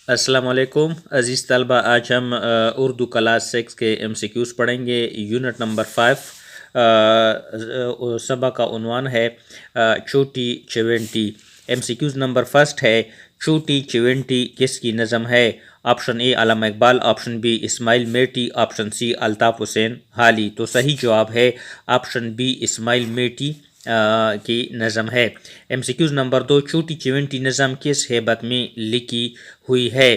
अस्सलाम वालेकुम अज़ीज़ तलबा। आज हम उर्दू क्लास 6 के MCQs पढ़ेंगे। यूनिट नंबर 5 सबक का उन्वान है छोटी चिवंटी। MCQs नंबर फर्स्ट है, छोटी चिवंटी किसकी नज़म है? Option A Allama Iqbal, option B Ismail Meerathi, option C Altaf Hussain Hali. तो सही जवाब है ऑप्शन बी इस्माइल मेटी की नज़म है। MCQs नंबर 2, छोटी चिवंटी नज़म किस हैबत में लिखी हुई है?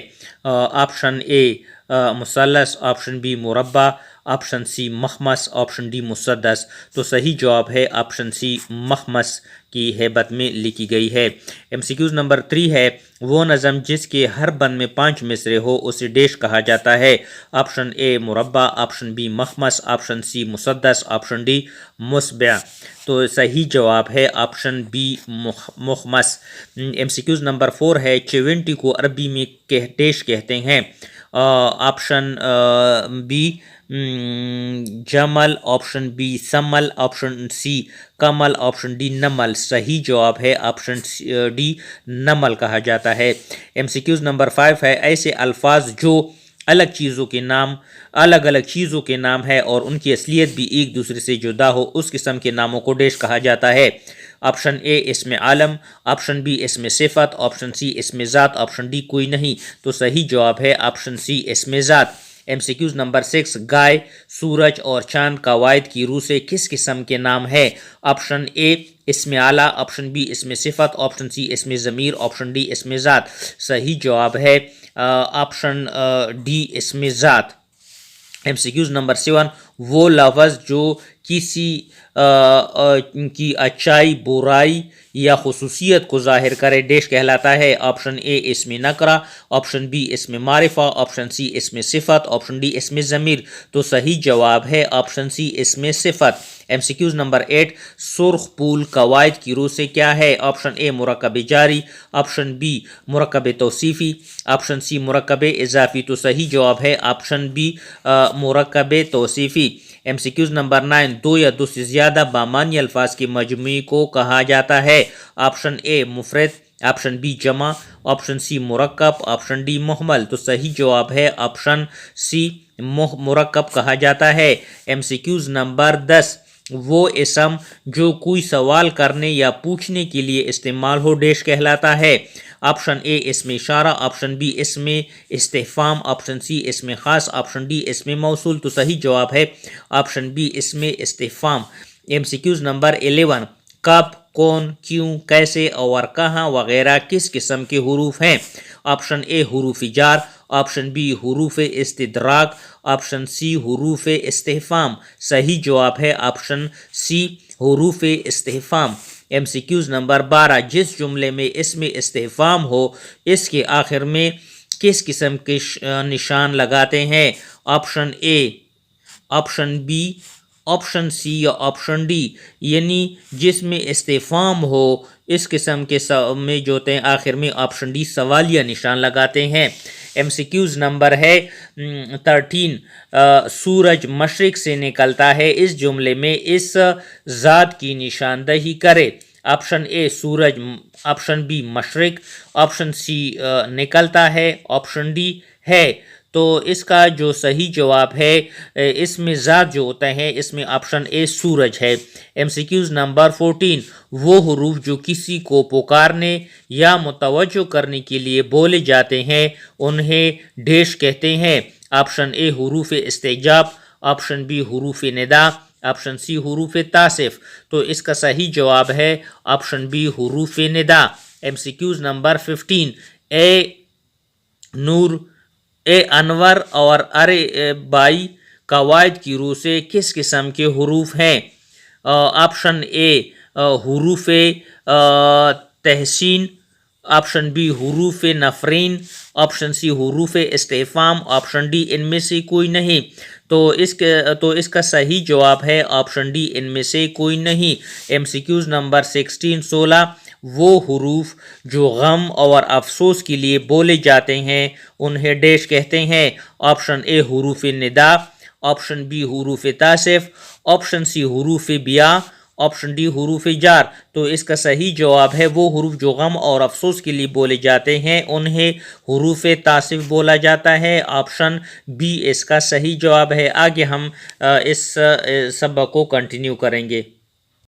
ऑप्शन ए मुसल्लस, ऑप्शन बी मुरब्बा, ऑप्शन सी मखमस, ऑप्शन डी मुसद्दस। तो सही जवाब है ऑप्शन सी मखमस की हैबत में लिखी गई है। MCQs नंबर 3 है, वो नज़म जिसके हर बंद में 5 मिसरे हो उसे डेश कहा जाता है? ऑप्शन ए मुरब्बा, ऑप्शन बी मखमस, ऑप्शन सी मुसद्दस, ऑप्शन डी मुस्बा। तो सही जवाब है ऑप्शन बी मुखमस। MCQs नंबर 4 है, चिवंटी को अरबी में डेश कहते हैं? ऑप्शन बी जमल, ऑप्शन बी समल, ऑप्शन सी कमल, ऑप्शन डी नमल। सही जवाब है ऑप्शन डी नमल कहा जाता है। MCQs नंबर 5 है, ऐसे अल्फाज जो अलग चीज़ों के नाम अलग अलग चीज़ों के नाम है और उनकी असलियत भी एक दूसरे से जुदा हो, उस किस्म के नामों को डेश कहा जाता है? ऑप्शन ए इसमें आलम, ऑप्शन बी इसमें सिफत, ऑप्शन सी इसमें ज़ात, ऑप्शन डी कोई नहीं। तो सही जवाब है ऑप्शन सी इसमें ज़ात। MCQs नंबर 6, गाय, सूरज और चांद का वायद की रूह से किस किस्म के नाम है? ऑप्शन ए इसमें आला, ऑप्शन बी इसमें सिफत, ऑप्शन सी इसमें ज़मीर, ऑप्शन डी इसमें ज़ात। सही जवाब है ऑप्शन डी इसमें ज़ात। MCQs नंबर 7, वो लफ्ज़ जो किसी की अच्छाई, बुराई या खुसूसियत को ज़ाहिर करे डेश कहलाता है? ऑप्शन ए इसमें नकरा, ऑप्शन बी इसमें मारिफा, ऑप्शन सी इसमें सिफत, ऑप्शन डी इसमें ज़मीर। तो सही जवाब है ऑप्शन सी इसमें सिफत। MCQs नंबर 8, सुर्ख पूल कवायद की रूह से क्या है? ऑप्शन ए मुरक्कब जारी, ऑप्शन बी मुरक्कब तौसीफ़ी, ऑप्शन सी मुरक्कब इजाफ़ी। तो सही जवाब है ऑप्शन बी मुरक्कब तौसीफ़ी। MCQs नंबर 9, दो या दो से ज़्यादा बामानी अल्फाज के मजमूई को कहा जाता है? ऑप्शन ए मुफरद, ऑप्शन बी जमा, ऑप्शन सी मुरक्कब, ऑप्शन डी मुहमल। तो सही जवाब है ऑप्शन सी मुरक्कब कहा जाता है। MCQs नंबर 10, वो इसम जो कोई सवाल करने या पूछने के लिए इस्तेमाल हो डेश कहलाता है? ऑप्शन ए इसमें इशारा, ऑप्शन बी इसमें इस्तिफ़हाम, ऑप्शन सी इसमें ख़ास, ऑप्शन डी इसमें मौसूल। तो सही जवाब है ऑप्शन बी इसमें इस्तिफ़हाम। MCQs नंबर 11, कब, कौन, क्यों, कैसे और कहाँ वगैरह किस किस्म के हुरूफ हैं? ऑप्शन ए हुरूफ जार, ऑप्शन बी हुरूफ इस्तिदराक, ऑप्शन सी हुरूफ इस्तिफ़हाम। सही जवाब है ऑप्शन सी हुरूफ इस्तिफ़हाम। MCQs नंबर 12, जिस जुमले में इसमें इस्तिफ़हाम हो इसके आखिर में किस किस्म के निशान लगाते हैं? Option A, option B, option C या ऑप्शन डी। यानी जिसमें इस्तिफ़हाम हो इस किस्म के में जो होते हैं आखिर में ऑप्शन डी सवालिया निशान लगाते हैं। MCQs नंबर है 13, सूरज मशरिक से निकलता है, इस जुमले में इस ज़ात की निशानदही करे? ऑप्शन ए सूरज, ऑप्शन बी मशरिक, ऑप्शन सी निकलता है, ऑप्शन डी है। तो इसका जो सही जवाब है इसमें ज़ात जो होता है इसमें ऑप्शन ए सूरज है। MCQs नंबर 14, वो हुरूफ जो किसी को पुकारने या मुतवज्जो करने के लिए बोले जाते हैं उन्हें डेश कहते हैं? ऑप्शन ए हुरूफ इस्तिजाब, ऑप्शन बी हुरूफ निदा, ऑप्शन सी हुरूफ तासिफ। तो इसका सही जवाब है ऑप्शन बी हुरूफ निदा। MCQs नंबर 15, ए नूर, ए अनवर और अरे बाई कवायद की रूह से किस किस्म के हुरूफ हैं? ऑप्शन ए हुरूफ तहसीन, ऑप्शन बी हुरूफ नफरीन, ऑप्शन सी हुरूफ इस्तिफ़हाम, ऑप्शन डी इनमें से कोई नहीं। तो इसका सही जवाब है ऑप्शन डी इनमें से कोई नहीं। MCQs नंबर 16, वो हुरूफ जो गम और अफसोस के लिए बोले जाते हैं उन्हें डेश कहते हैं? ऑप्शन ए हुरूफ निदा, ऑप्शन बी हुरूफ तासिफ, ऑप्शन सी हुरूफ बिया, ऑप्शन डी हरूफ जार। तो इसका सही जवाब है वो हरूफ जो गम और अफसोस के लिए बोले जाते हैं उन्हें हरूफ तासिफ बोला जाता है। ऑप्शन बी इसका सही जवाब है। आगे हम इस सबक को कंटिन्यू करेंगे।